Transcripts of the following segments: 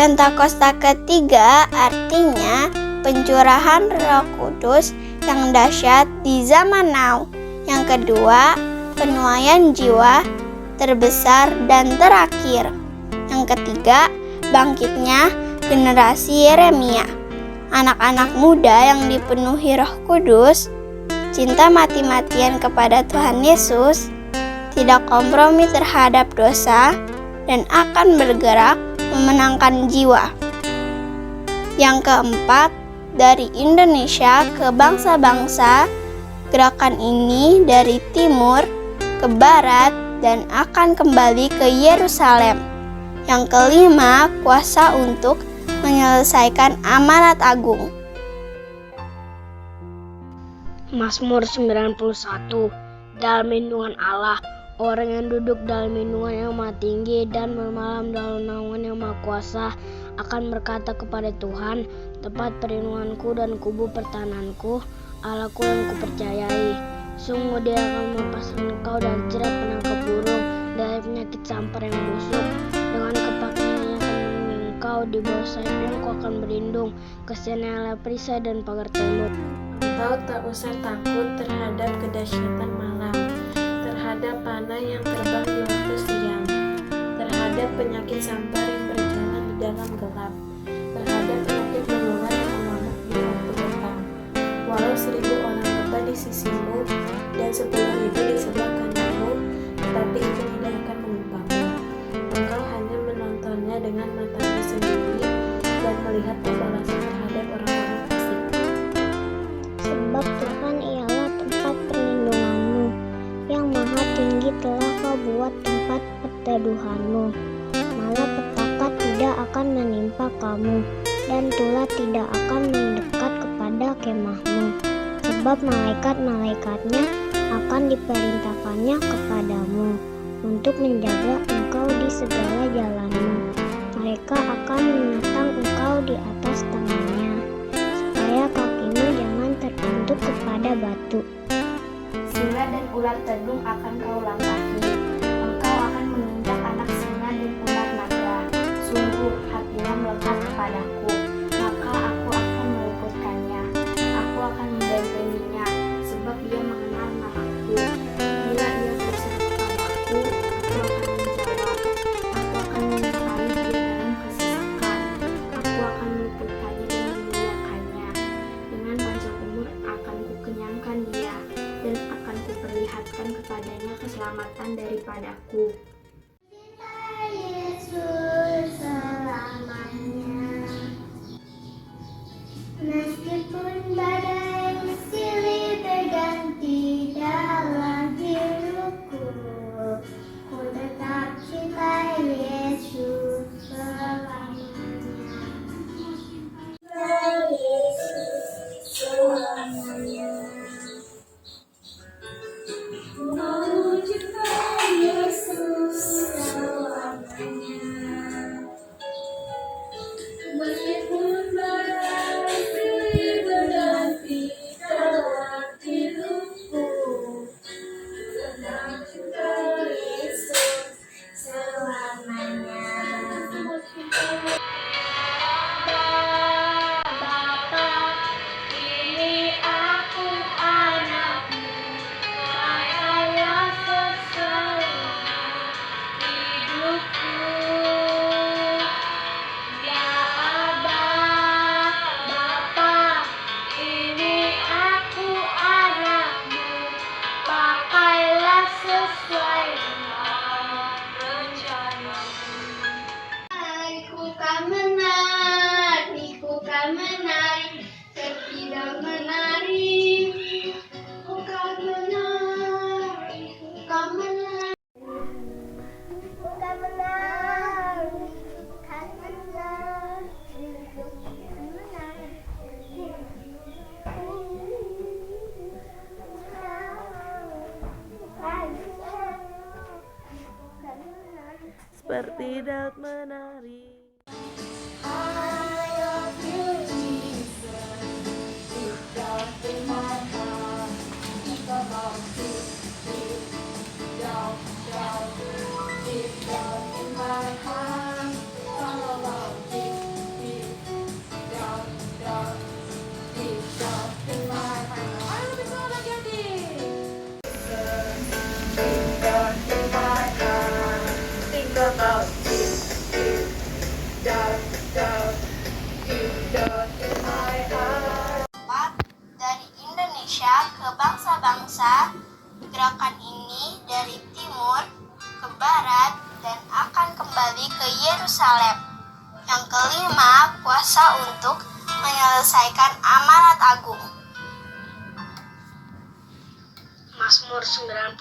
Pentakosta ketiga artinya pencurahan Roh Kudus yang dahsyat di zaman now. Yang kedua, penuaian jiwa terbesar dan terakhir. Yang ketiga, bangkitnya generasi Yeremia. Anak-anak muda yang dipenuhi Roh Kudus, cinta mati-matian kepada Tuhan Yesus, tidak kompromi terhadap dosa, dan akan bergerak memenangkan jiwa. Yang keempat, dari Indonesia ke bangsa-bangsa, gerakan ini dari timur ke barat dan akan kembali ke Yerusalem. Yang kelima, kuasa untuk menyelesaikan amanat agung. Mazmur 91. Dalam lindungan Allah, orang yang duduk dalam lindungan yang Maha Tinggi dan bermalam dalam naungan yang Maha Kuasa akan berkata kepada Tuhan, tempat perlindunganku dan kubu pertahananku, Allahku yang kupercayai. Sungguh Dia akan melepaskan engkau dari jerat penangkap burung, dari penyakit sampar yang busuk. Dengan kepakaiannya akan melindungi engkau, di bawah sayapnya engkau akan berlindung. Kasihannya adalah perisai dan pagar tembok. Engkau tak usah takut terhadap kedahsyatan malam, terhadap panah yang terbang di waktu siang, terhadap penyakit sampar yang berjalan di dalam gelap, terhadap penyakit menular yang mengamuk di waktu petang. Walau 1000 orang kata di sisimu dan 10.000 di sebelah kananmu, tetapi itu tidak akan menimpamu. Engkau hanya menontonnya dengan matamu sendiri dan melihat pembalasan terhadap orang-orang fasik. Sebab Tuhan ialah tempat perlindunganmu, yang Maha Tinggi telah kau buat tempat perteduhanmu. Malapetaka tidak akan menimpa kamu, dan tulah tidak akan mendekat kepada kemahmu. Sebab malaikat-malaikatnya akan diperintahkannya kepadamu, untuk menjaga engkau di segala jalanmu. Mereka akan menatang engkau di atas tangannya, supaya kakimu jangan terpentuk kepada batu. Singa dan ular tedung akan kau langkahi. Engkau akan menginjak anak singa dan ular naga. Sungguh hatinya melekat kepadaku, maka aku akan meluputkannya. Aku akan membentenginya, sebab dia mengenal namaku. Bila ia berseru kepadaku, aku akan menjawab. Aku akan menyertai dia dalam kesesakan. Aku akan meluputkannya dan memuliakannya. Dengan panjang umur akan kukenyangkan dia, dan akan kuperlihatkan kepadanya keselamatan daripadaku. Yesus selamanya. Meskipun badai silih berganti dalam hidupku, ku tetap cinta Yesus selamanya. Yesus selamanya. Cinta Yesus selamanya. Meskipun badai silih berganti dalam hidupku, tetap cinta Yesus selamanya. Bapa, ini aku anakmu, pakailah sesuai hidupku. Ya Aba, Bapa, ini aku anakmu, pakailah sesuai dengan rencanamu. Ku kan menari, ku kan menari, tidak menari. Ku kan menari, ku kan menari. Ku kan menari, ku kan menari, ku kan menari. Seperti daun menari. Deep down in my heart, follow all deep. kembali ke Yerusalem. Yang kelima, puasa untuk menyelesaikan amanat agung. Mazmur 91.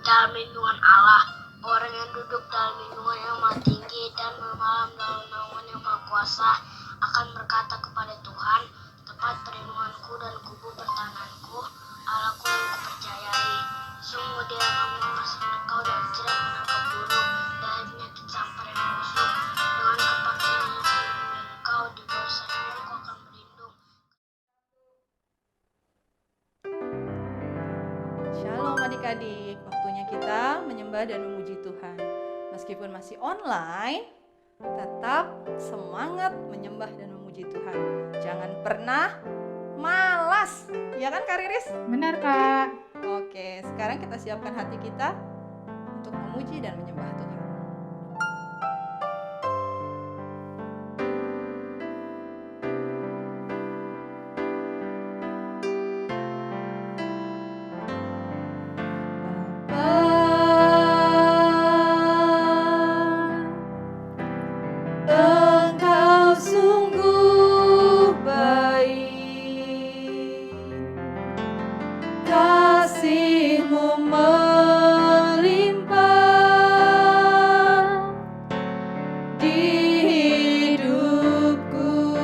Dalam lindungan Allah, orang yang duduk dalam lindungan yang Maha Tinggi dan bermalam dalam naungan yang Maha Kuasa akan berkata kepada Tuhan, tempat perlindunganku dan kubu pertahananku, Allahku yang kupercayai. Sungguh Dia akan melepaskan engkau dari jerat menangkap burung, dari penyakit sampar yang menusuk. Dengan kepakaian yang akan melindungi engkau, di bawah sayapnya engkau akan berlindung. Shalom adik-adik, waktunya kita menyembah dan memuji Tuhan. Meskipun masih online, tetap semangat menyembah dan memuji Tuhan. Jangan pernah malas, ya kan Kak Riris? Benar, Kak. Oke, sekarang kita siapkan hati kita untuk memuji dan menyembah Tuhan. Engkau sungguh baik, kasih-Mu melimpah di hidupku.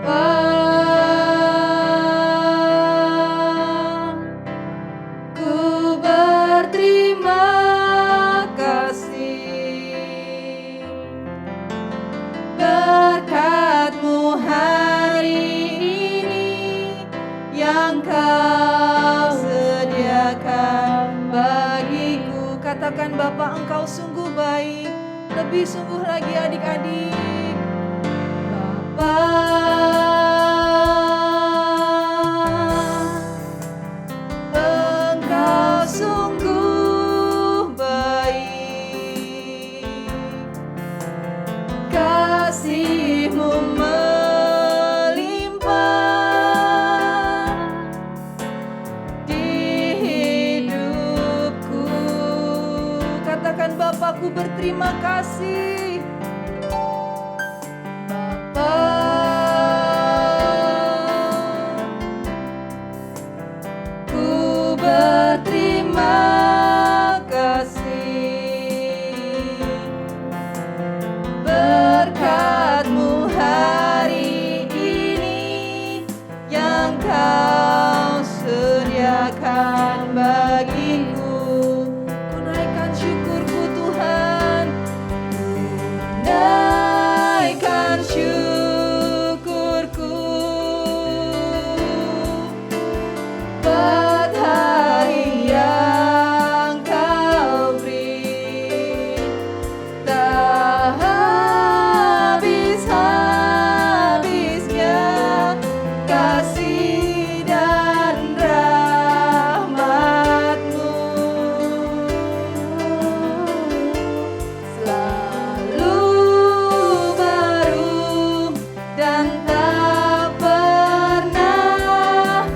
Bapa, ku berterima kasih berkat-Mu hari ini yang Kau sediakan bagiku. Katakan, Bapa, Engkau sungguh baik. Lebih sungguh lagi adik-adik. Engkau sungguh baik, kasih-Mu melimpah di hidupku. Katakan, Bapakku berterima kasih. Ku berterima kasih berkat-Mu hari ini yang Kau sediakan bagiku. Ku naikkan syukurku Tuhan, ku naikkan syukurku buat hari yang Kau beri. Tak habis-habisnya kasih dan rahmat-Mu, selalu baru dan tak pernah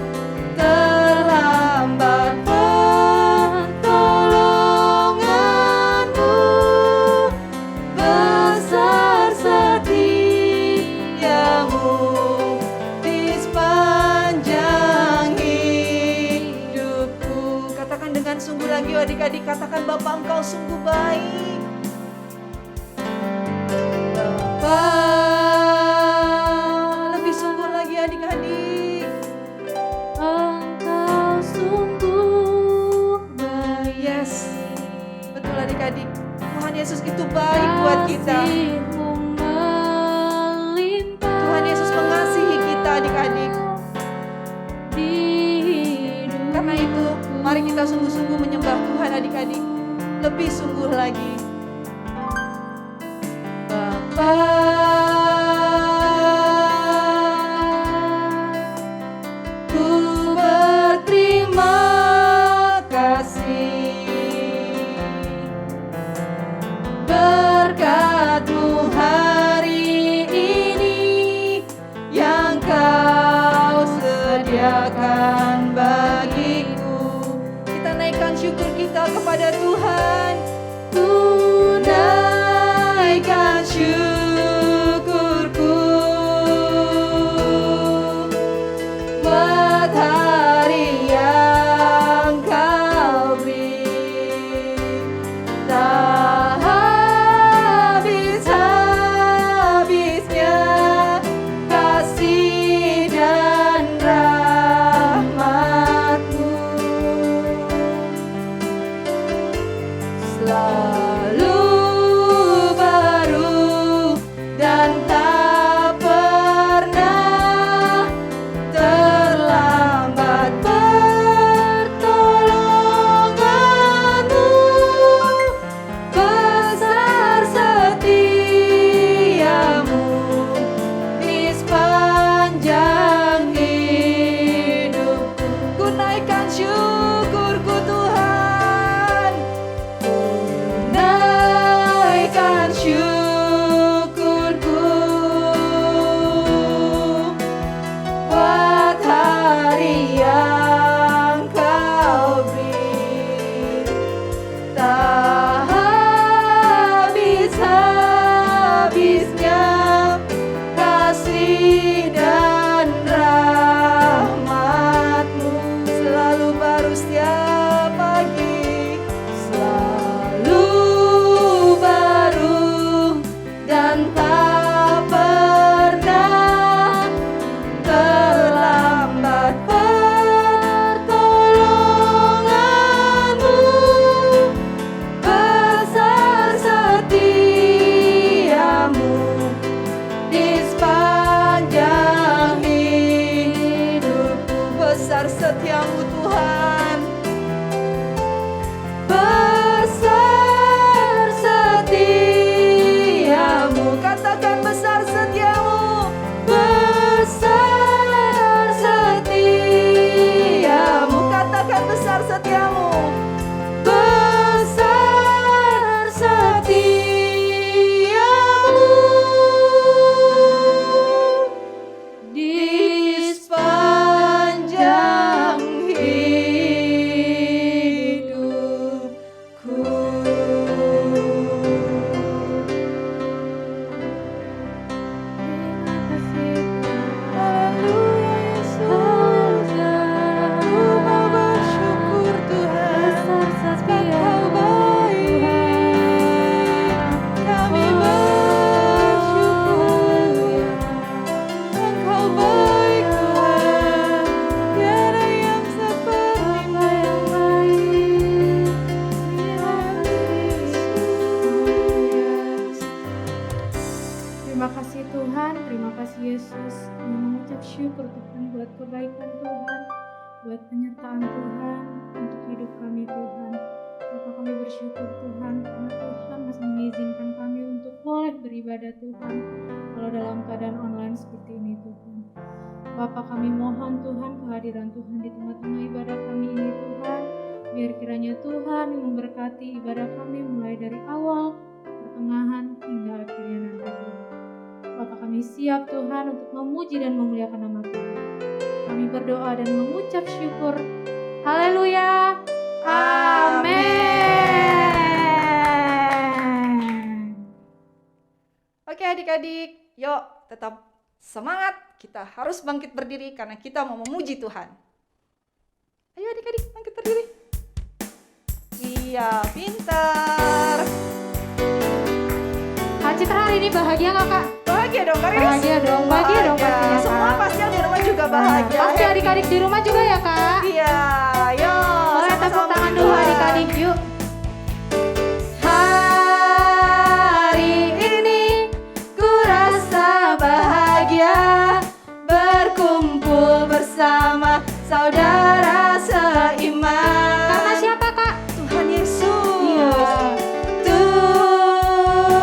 terlambat pertolongan-Mu. Besar setia-Mu di sepanjang hidupku. Katakan dengan sungguh lagi adik-adik, katakan, Bapa, Engkau sungguh baik. Bapa, lebih sungguh lagi adik-adik. Engkau sungguh baik. Yes, betul adik-adik. Tuhan Yesus itu baik buat kita. Tuhan Yesus mengasihi kita adik-adik. Karena itu, mari kita sungguh-sungguh menyembah Tuhan adik-adik. Lebih sungguh lagi. Bapa, ku berterima kasih berkat-Mu hari ini yang Kau sediakan bagiku. kepada Tuhan. Tunaikan syukurku buat hari yang Kau beri. Tak habis-habisnya kasih dan rahmat-Mu. Selalu baru dan tak pernah terlambat pertolongan-Mu. Besar setiamu di sepanjang hidupku. Ku naikkan syukurku Tuhan, naikkan syukurku buat hari yang Kau beri. Tak habis-habisnya kasih dan rahmat-Mu. Selalu baru setiap pagi, selalu baru dan tak pernah terlambat pertolongan-Mu. Besar setiamu di sepanjang hidupku. Besar setiamu Tuhan, besar setiamu. Katakan besar setiamu, besar setiamu. Katakan besar setiamu, besar setiamu di sepanjang hidupku. Haleluya Yesus, ku mau bersyukur Tuhan, Engkau baik. Kami bersyukur, Engkau baik Tuhan, tiada yang seperti-Mu. Terima kasih Tuhan, terima kasih Yesus. Kami mengucap syukur Tuhan buat kebaikan Tuhan, buat penyertaan Tuhan untuk hidup kami Tuhan. Bapak, kami bersyukur Tuhan karena Tuhan masih mengizinkan kami untuk boleh beribadah Tuhan, kalau dalam keadaan online seperti ini Tuhan. Bapak, kami mohon Tuhan kehadiran Tuhan di tengah-tengah ibadah kami ini Tuhan. Biar kiranya Tuhan yang memberkati ibadah kami mulai dari awal, pertengahan, hingga akhirnya nanti Tuhan. Bapak, kami siap Tuhan untuk memuji dan memuliakan nama Tuhan. Kami berdoa dan mengucap syukur. Haleluya. Amin. Oke adik-adik, yuk tetap semangat. Kita harus bangkit berdiri karena kita mau memuji Tuhan. Ayo adik-adik bangkit berdiri. Iya, pintar. Kak Citra hari ini bahagia nggak Kak? Bahagia dong Karis? Bahagia dong pastinya Kak. Semua pasti yang di rumah juga bahagia. Pasti adik-adik di rumah juga ya Kak? Iya, yuk Boleh tepuk sama-sama tangan puji dulu Tuhan. adik-adik yuk. Hari ini ku rasa bahagia berkumpul bersama saudara seiman. Karena siapa Kak? Tuhan Yesus. Iya.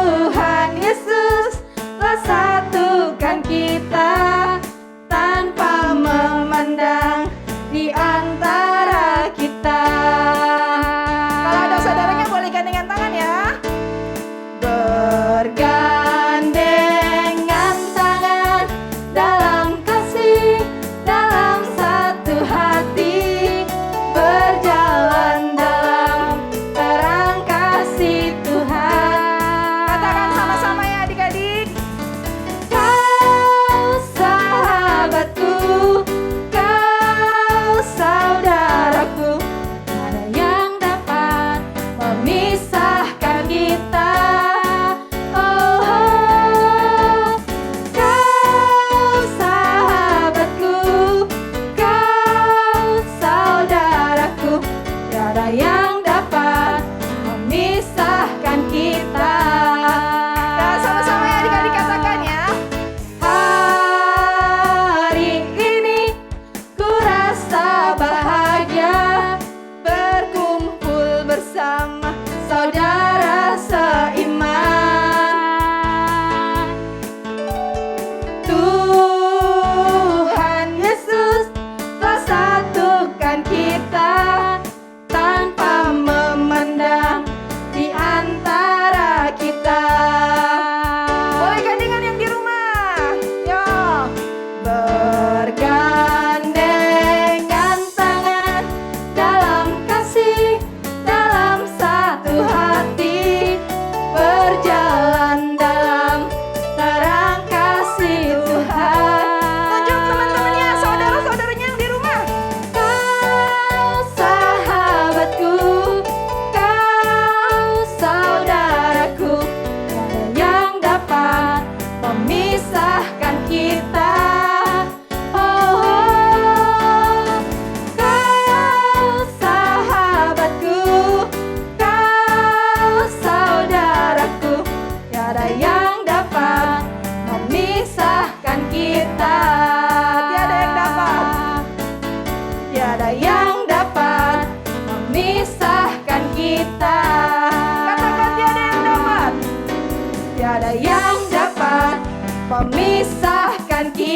Tuhan Yesus telah satukan kita tanpa memandang di antara kita. Kalau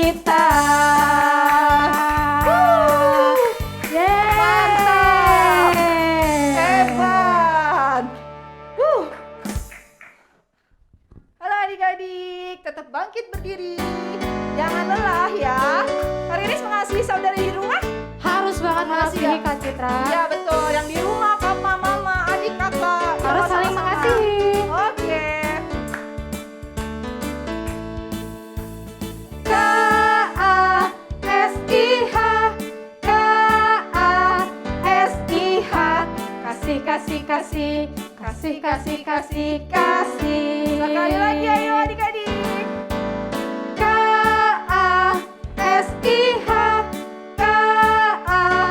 kita. Mantap. Hebat. Halo adik-adik, tetap bangkit berdiri. Jangan lelah ya. Kak Riris mengasihi saudara di rumah? Harus banget mengasihi Kak Citra. Ya betul, yang di rumah papa, mama, adik, kakak Harus ya, saling sama-sama. mengasihi. Oke. K-A-S-I-H, K-A-S-I-H, kasih, kasih, kasih, kasih, kasih, kasih, kasih. Sekali lagi ayo adik-adik. K-A-S-I-H, K-A-S-I-H,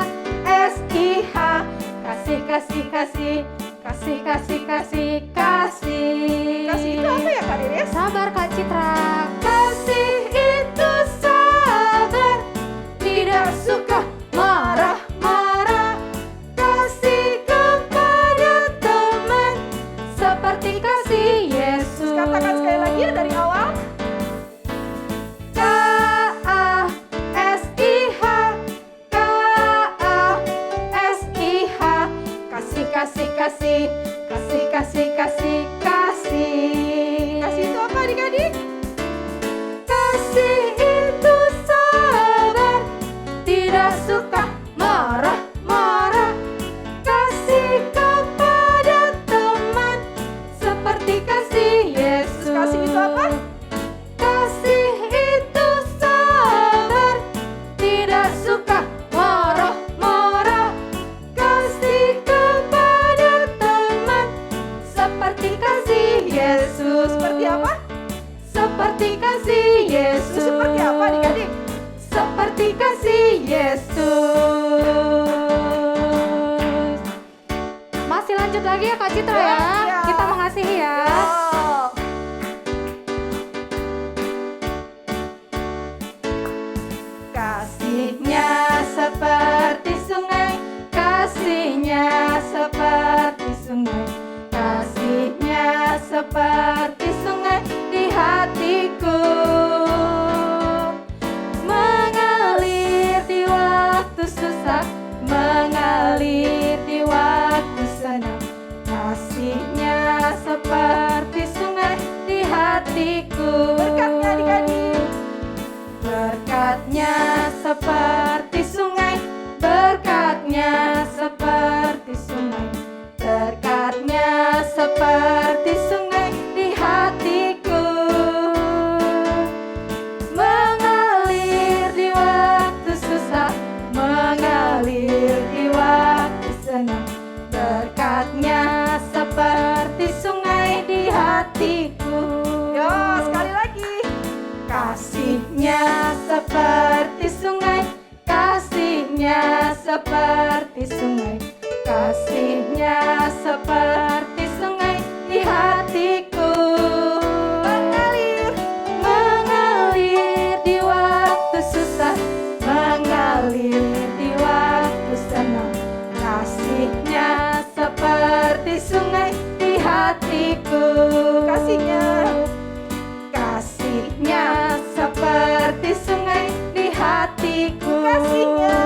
kasih, kasih, kasih, kasih, kasih, kasih, kasih. Kasih itu apa ya Kak Riris? Sabar Kak Citra. Kasih itu sabar, tidak suka marah-marah. Kasih kepada teman seperti kasih Yesus. Katakan sekali lagi ya dari awal. K-A-S-I-H, K-A-S-I-H, kasih, kasih, kasih, kasih, kasih, kasih, kasih. Kasih itu apa adik-adik? Kasih itu sabar, tidak suka marah-marah. Kasih kepada teman seperti kasih Yesus. Kasih itu apa? Kasih itu sabar, tidak suka marah-marah. Kasih kepada teman seperti kasih Yesus. Seperti apa? Seperti kasih Yesus. Itu seperti apa adik-adik? Seperti kasih Yesus. Masih lanjut lagi ya Kak Citra ya. Ya. Kita mengasihi ya. Oh. Kasihnya seperti sungai, kasihnya seperti sungai, kasihnya seperti sungai di hatiku, mengalir di waktu susah, mengalir di waktu senang. Kasihnya seperti sungai di hatiku. Berkatnya adik-adik. Berkatnya seperti sungai, berkatnya seperti sungai, berkatnya seperti sungai di hatiku, mengalir di waktu susah, mengalir di waktu senang. Berkatnya seperti sungai di hatiku. Yo, sekali lagi. Kasihnya seperti sungai, kasihnya seperti sungai, kasihnya seperti sungai di hatiku, Mengalir. mengalir di waktu susah, mengalir di waktu senang. Kasihnya seperti sungai di hatiku. Kasihnya. Kasihnya seperti sungai di hatiku. Kasihnya.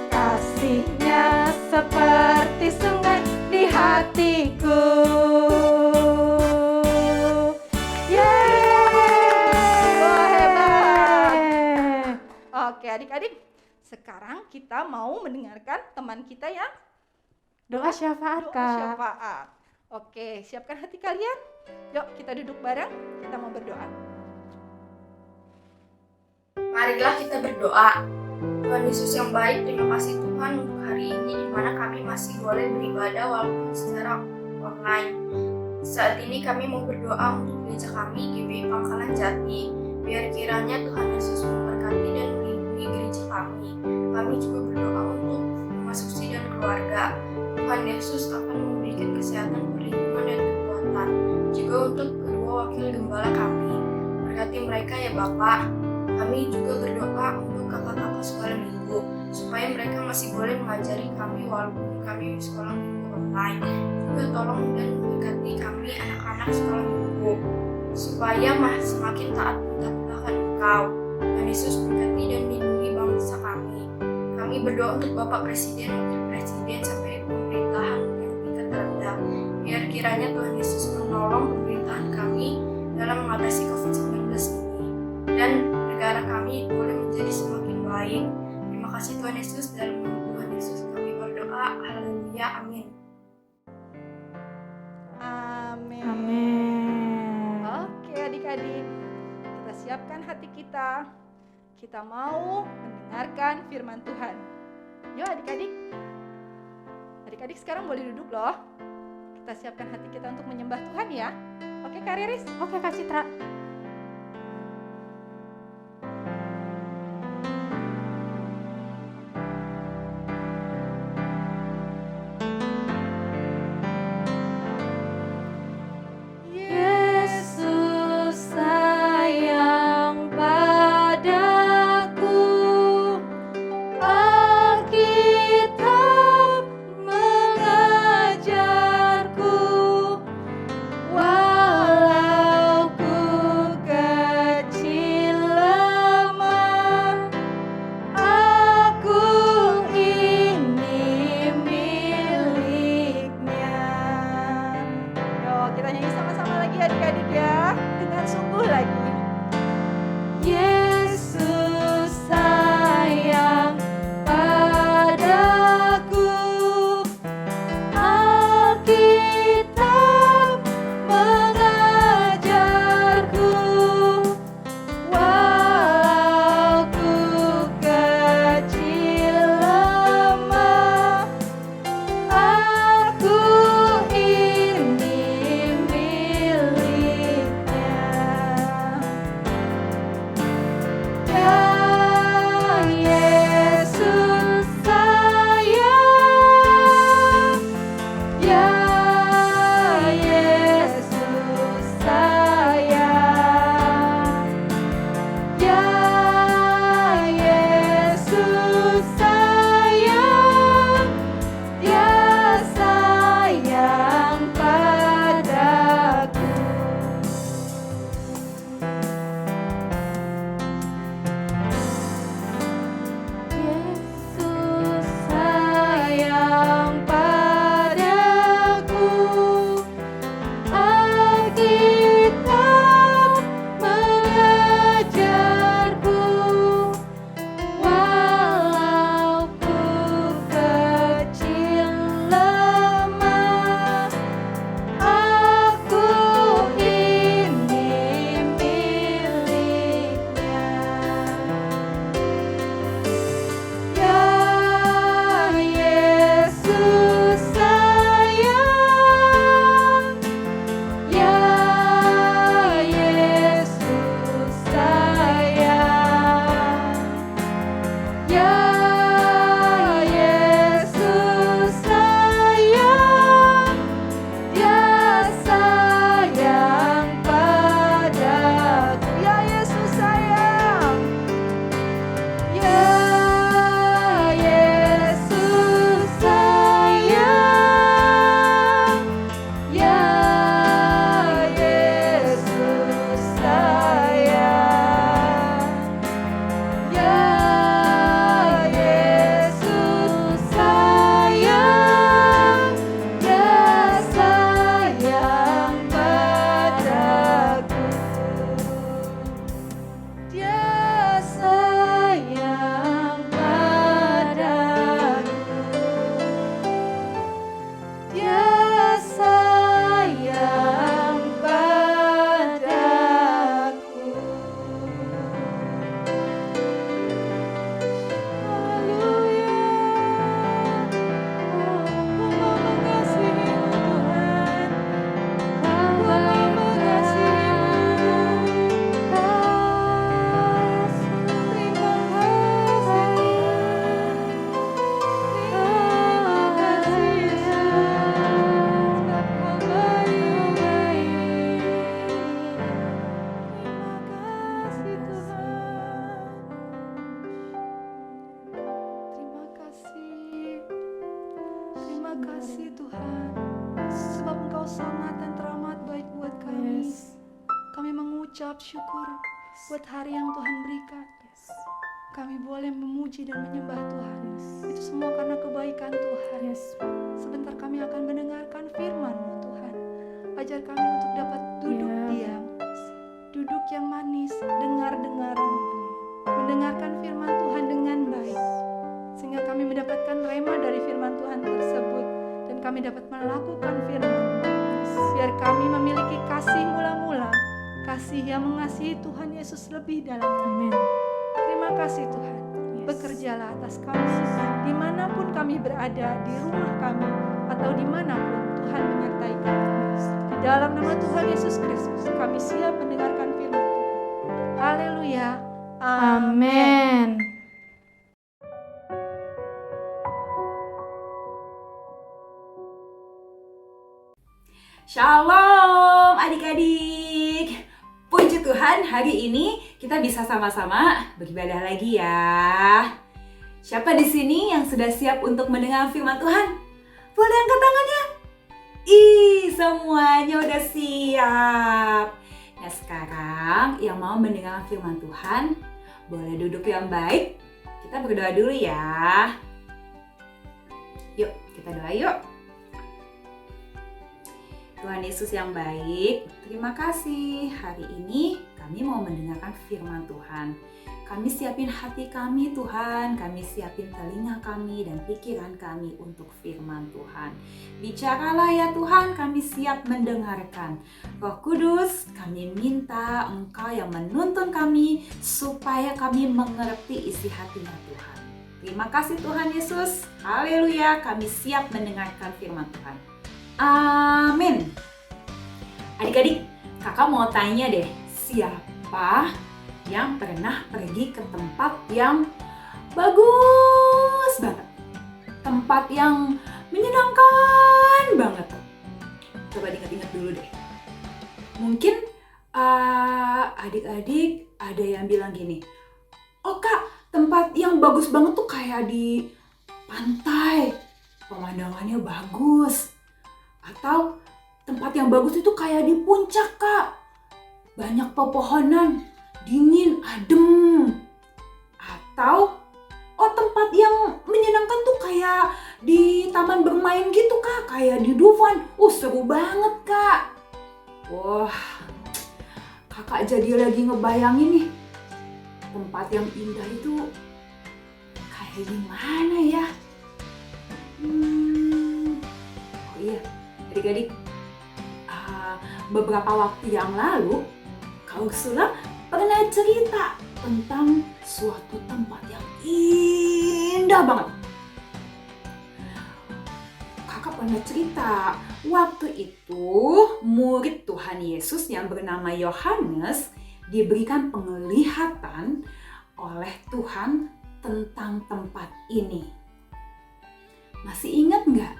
Kasihnya seperti sungai di hatiku. Yeay! Wah, hebat. Oke adik-adik, sekarang kita mau mendengarkan teman kita yang Doa syafaat, doa Kak. syafaat. Oke, siapkan hati kalian. Yuk kita duduk bareng, kita mau berdoa. Marilah kita berdoa. Tuhan Yesus yang baik, terima kasih Tuhan untuk hari ini di mana kami masih boleh beribadah walaupun secara online. Saat ini kami mau berdoa untuk gereja kami GBI Pangkalan Jati. Biar kiranya Tuhan Yesus memberkati dan melindungi gereja kami. Kami juga berdoa untuk Mas Susi dan keluarga. Tuhan Yesus akan memberikan kesehatan, perlindungan dan kekuatan. Juga untuk kedua wakil gembala kami. Berkati mereka ya Bapak. Kami juga berdoa untuk kakak-kakak sekolah minggu supaya mereka masih boleh mengajari kami walaupun kami sekolah minggu online. Juga tolong dan berkati kami anak-anak sekolah minggu supaya semakin taat akan Engkau. Engkau. Tuhan Yesus berkati dan lindungi bangsa kami. Kami berdoa untuk Bapak Presiden, Wakil Presiden, sampai pemerintahan yang tingkat terendah. Biar kiranya Tuhan Yesus menolong pemerintahan kami dalam mengatasi COVID-19 ini. Dan negara kami boleh menjadi semakin baik. Terima kasih Tuhan Yesus, dalam nama Tuhan Yesus kami berdoa. Haleluya, amin. Amin. Amin. Oke adik-adik, kita siapkan hati kita. Kita mau mendengarkan firman Tuhan. Yuk adik-adik. Adik-adik sekarang boleh duduk loh. Kita siapkan hati kita untuk menyembah Tuhan ya. Oke Kak Riris? Oke Kak Citra. Yesus sayang padaku, Alkitab mengajarku, walau ku kecil lemah, aku ini miliknya. Yuk kita nyanyi sama-sama lagi adik-adik ya, dengan sungguh lagi. Yesus sayang padaku, Alkitab mengajarku, walau ku kecil lemah, aku ini miliknya. Ya Yesus sayang, ya Yesus sayang, ya Yesus sayang, Dia sayang padaku. Yesus sayang padaku, Alkitab mengajarku, walau ku kecil lemah, aku ini miliknya. Ya Yesus sayang, ya Yesus sayang, ya Yesus sayang, Dia sayang padaku. Ya Yesus sayang, ya Yesus sayang, ya Yesus sayang, ya Yesus sayang, Dia sayang padaku. Dia sayang padaku. Dia sayang padaku. Haleluya. Ku mau mengasihi-Mu Tuhan. Ku mau mengasihi-Mu. Terima kasih Terima kasih Tuhan, sebab Engkau sangat dan teramat baik buat kami. Kami mengucap syukur buat hari yang Tuhan berikan. Kami boleh memuji dan menyembah Tuhan. Itu semua karena kebaikan Tuhan. Sebentar kami akan mendengarkan firman-Mu Tuhan. Ajar kami untuk dapat duduk diam, duduk yang manis, mendengarkan firman Tuhan dengan baik, sehingga kami mendapatkan rema dari firman Tuhan tersebut, dan kami dapat melakukan firman. Biar kami memiliki kasih mula-mula, kasih yang mengasihi Tuhan Yesus lebih dalam. Amin. Terima kasih Tuhan. Bekerjalah atas kami dimanapun kami berada, di rumah kami atau dimanapun Tuhan menyertai kami. Di dalam nama Tuhan Yesus Kristus kami siap mendengarkan firman Tuhan. Haleluya. Amin. Shalom adik-adik. Puji Tuhan, hari ini kita bisa sama-sama beribadah lagi ya. Siapa di sini yang sudah siap untuk mendengar firman Tuhan? Boleh angkat tangannya? Semuanya udah siap. Nah sekarang yang mau mendengar firman Tuhan, boleh duduk yang baik. Kita berdoa dulu ya. Yuk, kita doa yuk. Tuhan Yesus yang baik, terima kasih. Hari ini kami mau mendengarkan firman Tuhan. Kami siapin hati kami Tuhan, kami siapin telinga kami dan pikiran kami untuk firman Tuhan. Bicaralah ya Tuhan, kami siap mendengarkan. Roh Kudus, kami minta Engkau yang menuntun kami supaya kami mengerti isi hatinya Tuhan. Terima kasih Tuhan Yesus, haleluya, kami siap mendengarkan firman Tuhan. Amin. Adik-adik, kakak mau tanya deh, siapa yang pernah pergi ke tempat yang bagus banget? Tempat yang menyenangkan banget. Coba diingat-ingat dulu deh. Mungkin adik-adik ada yang bilang gini, oh kak, tempat yang bagus banget tuh kayak di pantai, pemandangannya bagus. Atau tempat yang bagus itu kayak di puncak kak, banyak pepohonan, dingin, adem. Atau tempat yang menyenangkan tuh kayak di taman bermain gitu kak, kayak di Dufan. Seru banget kak. Wah, kakak jadi lagi ngebayangin nih, tempat yang indah itu kayak gimana ya? Oh iya, adik-adik, beberapa waktu yang lalu Kak Ursula pernah cerita tentang suatu tempat yang indah banget. Kakak pernah cerita waktu itu murid Tuhan Yesus yang bernama Yohanes diberikan penglihatan oleh Tuhan tentang tempat ini. Masih ingat nggak?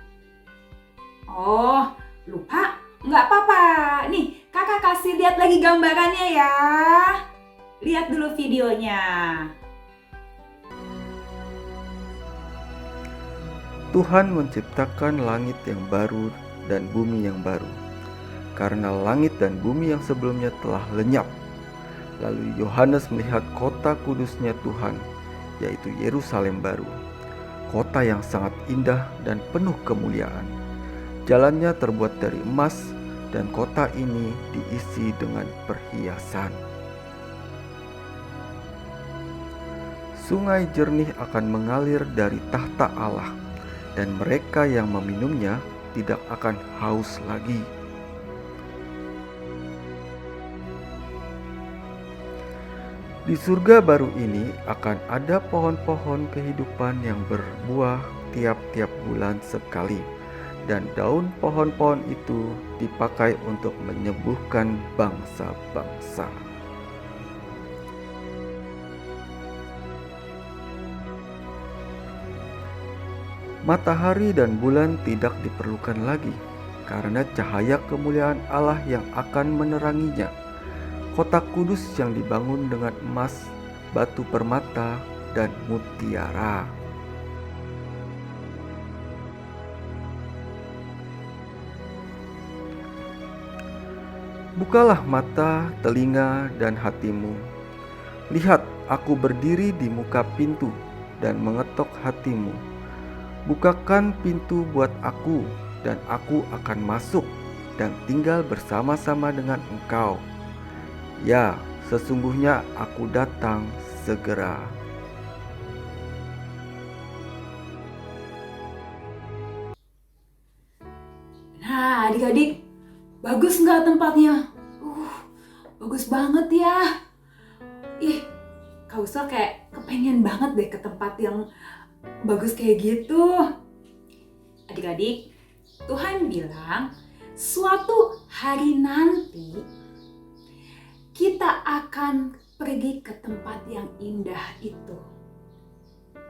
Oh, lupa? Nggak apa-apa. Nih, kakak kasih lihat lagi gambarannya ya. Lihat dulu videonya. Tuhan menciptakan langit yang baru dan bumi yang baru, karena langit dan bumi yang sebelumnya telah lenyap. Lalu Yohanes melihat kota kudusnya Tuhan, yaitu Yerusalem baru, kota yang sangat indah dan penuh kemuliaan. Jalannya terbuat dari emas, dan kota ini diisi dengan perhiasan. Sungai jernih akan mengalir dari tahta Allah, dan mereka yang meminumnya tidak akan haus lagi. Di surga baru ini akan ada pohon-pohon kehidupan yang berbuah tiap-tiap bulan sekali. Dan daun pohon-pohon itu dipakai untuk menyembuhkan bangsa-bangsa. Matahari dan bulan tidak diperlukan lagi, karena cahaya kemuliaan Allah yang akan meneranginya. Kota kudus yang dibangun dengan emas, batu permata, dan mutiara. Bukalah mata, telinga, dan hatimu, Lihat, aku berdiri di muka pintu dan mengetok hatimu. Bukakan pintu buat aku, dan aku akan masuk dan tinggal bersama-sama dengan engkau. Ya, sesungguhnya aku datang segera. Nah, adik-adik, bagus nggak tempatnya? Bagus banget ya. Ih, Kak Usel kayak kepengen banget deh ke tempat yang bagus kayak gitu. Adik-adik, Tuhan bilang suatu hari nanti kita akan pergi ke tempat yang indah itu.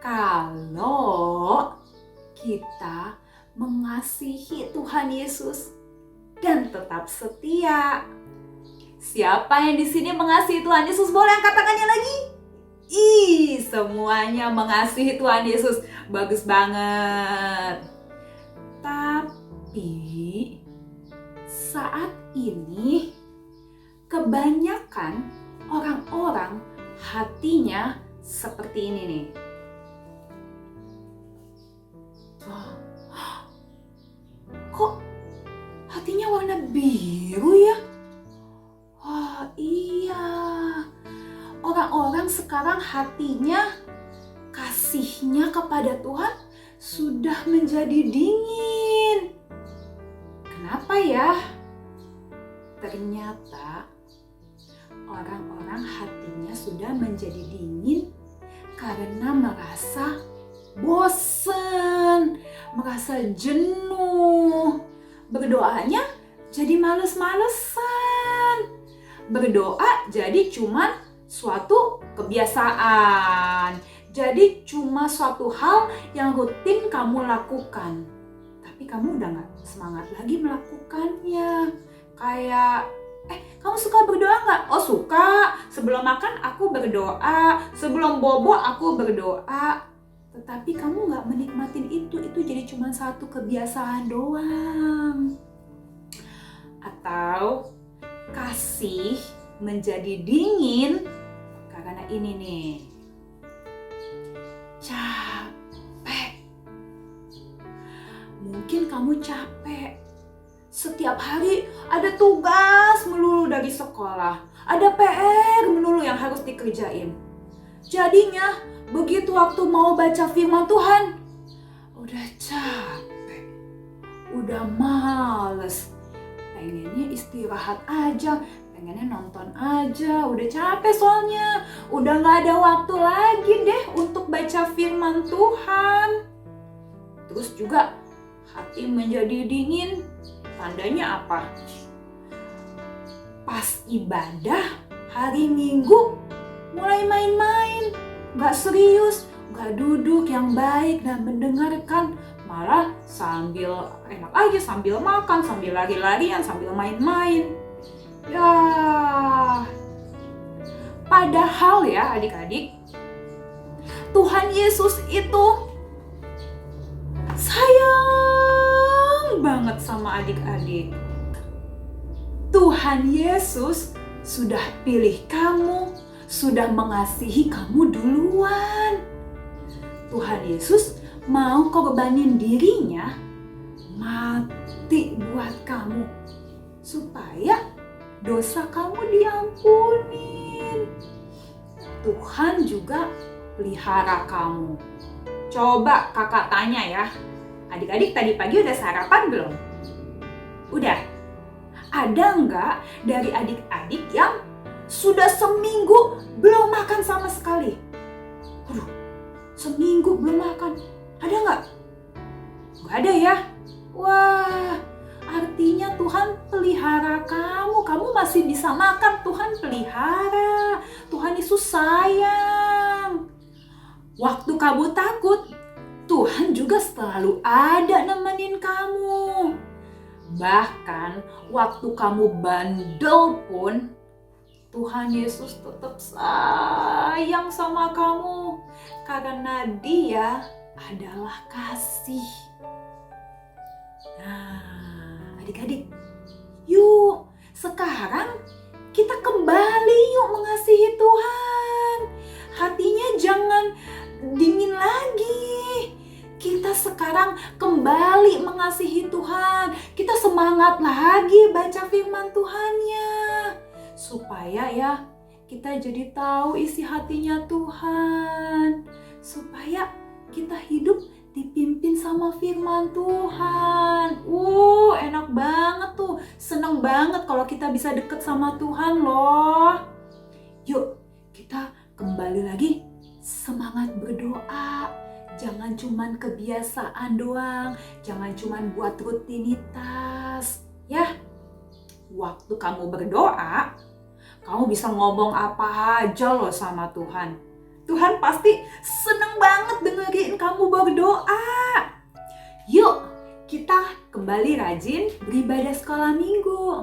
Kalau kita mengasihi Tuhan Yesus dan tetap setia. Siapa yang di sini mengasihi Tuhan Yesus? Boleh angkat tangannya lagi? Semuanya mengasihi Tuhan Yesus. Bagus banget. Tapi saat ini kebanyakan orang-orang hatinya seperti ini nih. Kok hatinya warna biru ya? Iya. Orang-orang sekarang hatinya, kasihnya kepada Tuhan sudah menjadi dingin. Kenapa ya? Ternyata orang-orang hatinya sudah menjadi dingin karena merasa bosan, merasa jenuh. Berdoanya jadi males-malesan. Berdoa jadi cuman suatu kebiasaan. Jadi cuma suatu hal yang rutin kamu lakukan. Tapi kamu udah gak semangat lagi melakukannya. Kayak, kamu suka berdoa gak? Oh suka. Sebelum makan aku berdoa. Sebelum bobo aku berdoa. Tetapi kamu gak menikmatin itu jadi cuma satu kebiasaan doang. Atau kasih menjadi dingin karena ini nih, capek. Mungkin kamu capek. Setiap hari ada tugas melulu dari sekolah, ada PR melulu yang harus dikerjain. Jadinya begitu waktu mau baca firman Tuhan, udah capek, udah males, pengennya istirahat aja, pengennya nonton aja, udah capek soalnya, udah gak ada waktu lagi deh untuk baca firman Tuhan. Terus juga hati menjadi dingin, tandanya apa? Pas ibadah hari Minggu mulai main-main, gak serius, gak duduk yang baik dan mendengarkan, malah sambil enak aja, sambil makan, sambil lari-larian, sambil main-main. Ya, padahal ya adik-adik, Tuhan Yesus itu sayang banget sama adik-adik. Tuhan Yesus sudah pilih kamu, sudah mengasihi kamu duluan. Tuhan Yesus mau korbanin dirinya mati buat kamu supaya dosa kamu diampunin. Tuhan juga pelihara kamu. Coba kakak tanya ya, adik-adik tadi pagi udah sarapan belum? Udah? Ada nggak dari adik-adik yang sudah seminggu belum makan sama sekali? Seminggu belum makan. Ada nggak? Nggak ada ya? Wah, artinya Tuhan pelihara kamu. Kamu masih bisa makan, Tuhan pelihara. Tuhan Yesus sayang. Waktu kamu takut, Tuhan juga selalu ada nemenin kamu. Bahkan waktu kamu bandel pun, Tuhan Yesus tetap sayang sama kamu. Karena Dia adalah kasih. Nah, adik-adik, yuk sekarang kita kembali yuk mengasihi Tuhan. sekarang kembali mengasihi Tuhan. Kita semangat lagi baca firman Tuhannya. Supaya ya kita jadi tahu isi hatinya Tuhan. Supaya kita hidup dipimpin sama firman Tuhan. Enak banget tuh. Seneng banget kalau kita bisa deket sama Tuhan loh. Yuk, kita kembali lagi semangat berdoa. Jangan cuman kebiasaan doang. Jangan cuman buat rutinitas. Ya, waktu kamu berdoa, kamu bisa ngomong apa aja loh sama Tuhan. Tuhan pasti seneng banget dengerin kamu berdoa. Yuk, kita kembali rajin beribadah sekolah minggu.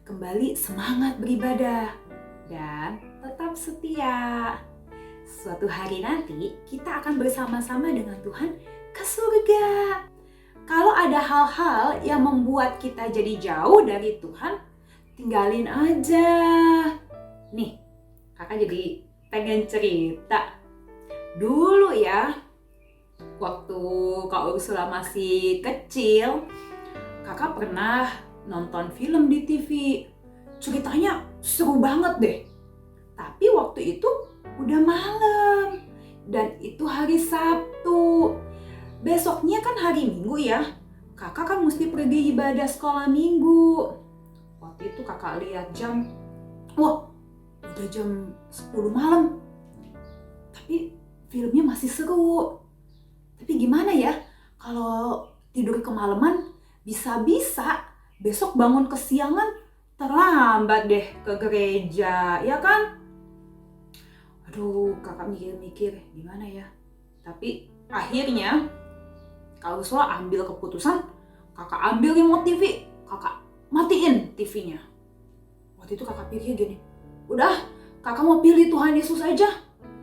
Kembali semangat beribadah. Dan tetap setia. Suatu hari nanti kita akan bersama-sama dengan Tuhan ke surga. Kalau ada hal-hal yang membuat kita jadi jauh dari Tuhan, tinggalin aja. Nih, kakak jadi pengen cerita. Dulu ya, waktu Kak Ursula masih kecil, kakak pernah nonton film di TV. Ceritanya seru banget deh. Tapi waktu itu udah malam. Dan itu hari Sabtu. Besoknya kan hari Minggu ya. Kakak kan mesti pergi ibadah sekolah minggu. Waktu itu kakak lihat jam. Wah, udah jam 10 malam. Tapi filmnya masih seru. Tapi gimana ya? Kalau tidur kemalaman, bisa-bisa besok bangun kesiangan, terlambat deh ke gereja, ya kan? Aduh, kakak mikir-mikir gimana ya. Tapi akhirnya Kak Ursula ambil keputusan, kakak ambil remote TV, kakak matiin TV-nya. Waktu itu kakak pikir gini, udah kakak mau pilih Tuhan Yesus aja.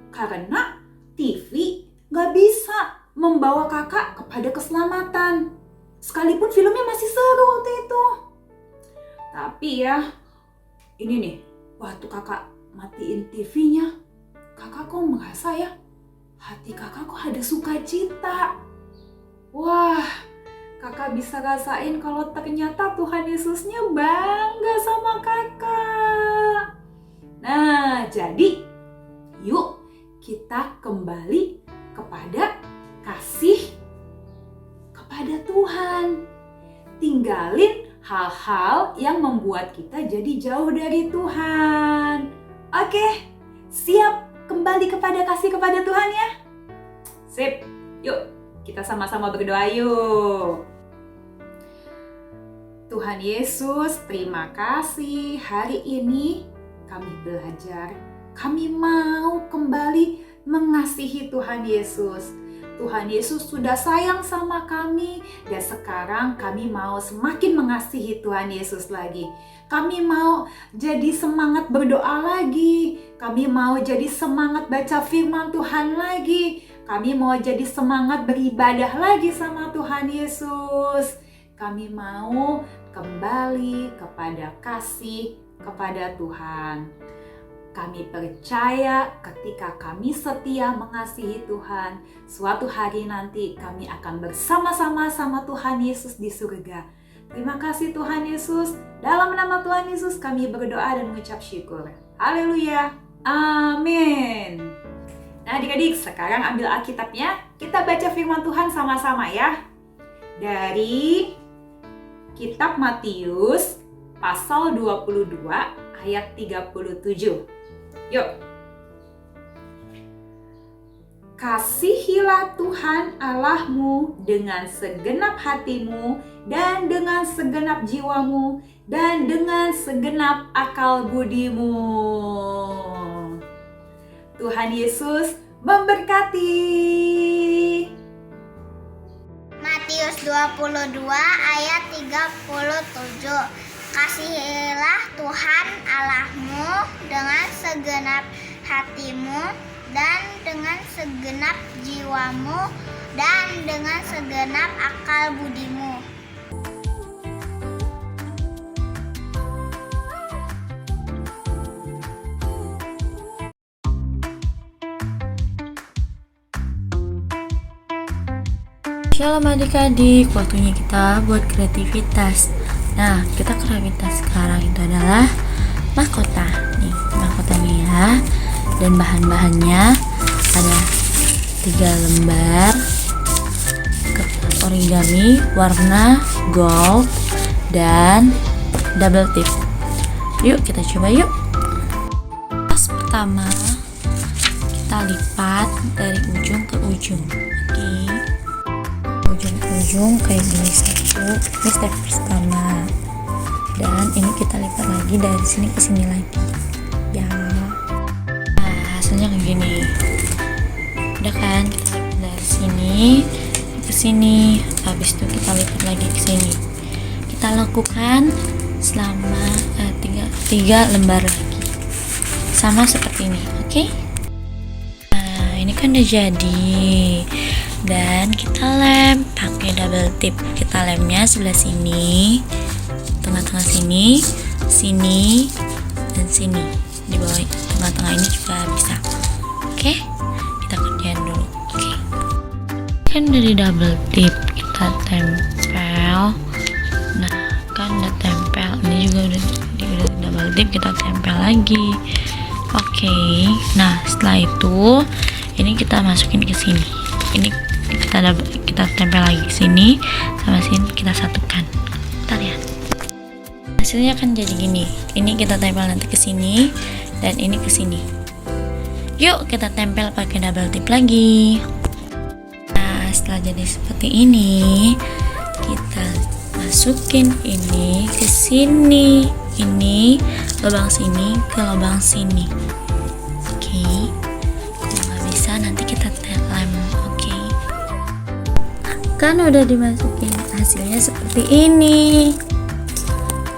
Karena TV gak bisa membawa kakak kepada keselamatan. Sekalipun filmnya masih seru waktu itu. Tapi ya, ini nih, waktu kakak matiin TV-nya, kakak kok merasa ya, hati kakak kok ada sukacita. Wah, kakak bisa rasain kalau ternyata Tuhan Yesusnya bangga sama kakak. Nah, jadi yuk kita kembali kepada kasih kepada Tuhan. Tinggalin hal-hal yang membuat kita jadi jauh dari Tuhan. Oke, siap kembali kepada kasih kepada Tuhan ya? Sip, yuk kita sama-sama berdoa yuk. Tuhan Yesus, terima kasih hari ini kami belajar. Kami mau kembali mengasihi Tuhan Yesus. Tuhan Yesus sudah sayang sama kami dan sekarang kami mau semakin mengasihi Tuhan Yesus lagi. Kami mau jadi semangat berdoa lagi. Kami mau jadi semangat baca firman Tuhan lagi. Kami mau jadi semangat beribadah lagi sama Tuhan Yesus. Kami mau kembali kepada kasih kepada Tuhan. Kami percaya ketika kami setia mengasihi Tuhan, suatu hari nanti kami akan bersama-sama sama Tuhan Yesus di surga. Terima kasih Tuhan Yesus. Dalam nama Tuhan Yesus kami berdoa dan mengucap syukur. Haleluya. Amin. Nah adik-adik, sekarang ambil Alkitabnya. Kita baca firman Tuhan sama-sama ya. Dari Kitab Matius pasal 22 ayat 37. Yuk. Kasihilah Tuhan Allahmu dengan segenap hatimu dan dengan segenap jiwamu dan dengan segenap akal budimu. Tuhan Yesus memberkati. Matius 22 ayat 37. Kasihilah Tuhan Allahmu dengan segenap hatimu dan dengan segenap jiwamu dan dengan segenap akal budimu. Shalom adik-adik, waktunya kita buat kreativitas. Nah, kita kreativitas sekarang itu adalah mahkota. Nih, mahkotanya ya. Dan bahan-bahannya ada 3 lembar kertas origami warna gold dan double tip. Yuk kita coba yuk. Pas pertama kita lipat dari ujung ke ujung. Oke. Ujung ke ujung kayak gini satu. Ini step pertama. Dan ini kita lipat lagi dari sini ke sini lagi. Ya. Nah, hasilnya kayak gini. Udah kan? Kita lipat dari sini ke sini. Habis itu kita lipat lagi ke sini. Kita lakukan selama 3 lembar lagi, sama seperti ini. Oke? Nah, ini kan udah jadi, dan kita lem pakai double tip. Kita lemnya sebelah sini, tengah-tengah sini, sini, dan sini. Di bawah tengah-tengah ini juga bisa. Oke? Kita kerjain dulu. Oke? Kan dari double tip kita tempel. Nah, kan udah tempel, ini juga udah double tip, kita tempel lagi. Oke. Nah, setelah itu ini kita masukin ke sini. Ini kita tempel lagi ke sini, sama sini kita satukan. Kita lihat. Hasilnya kan jadi gini. Ini kita tempel nanti ke sini dan ini ke sini. Yuk kita tempel pakai double tip lagi. Nah, setelah jadi seperti ini, kita masukin ini ke sini, ini lubang sini ke lubang sini. Oke. Kalau nggak bisa nanti kita lem. Oke. Kan udah dimasukin, hasilnya seperti ini.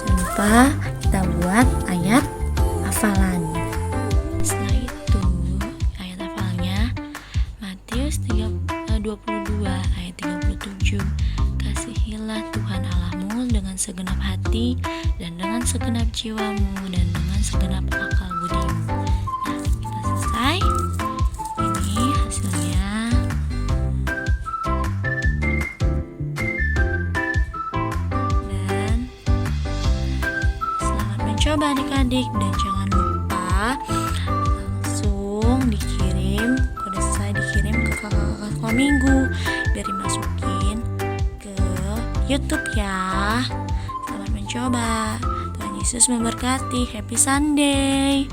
Jangan lupa kita buat ayat hafalan. Setelah itu ayat hafalnya Matius 22 ayat 37. Kasihilah Tuhan Allahmu dengan segenap hati dan dengan segenap jiwamu dan dengan segenap akal budimu. Nah, kita selesai. Ini hasilnya. Dan selamat mencoba adik-adik, dan jangan lupa langsung dikirim kode selesai, dikirim ke kakak-kakak minggu biar dimasukin ke YouTube ya. Selamat mencoba. Tuhan Yesus memberkati. Happy Sunday.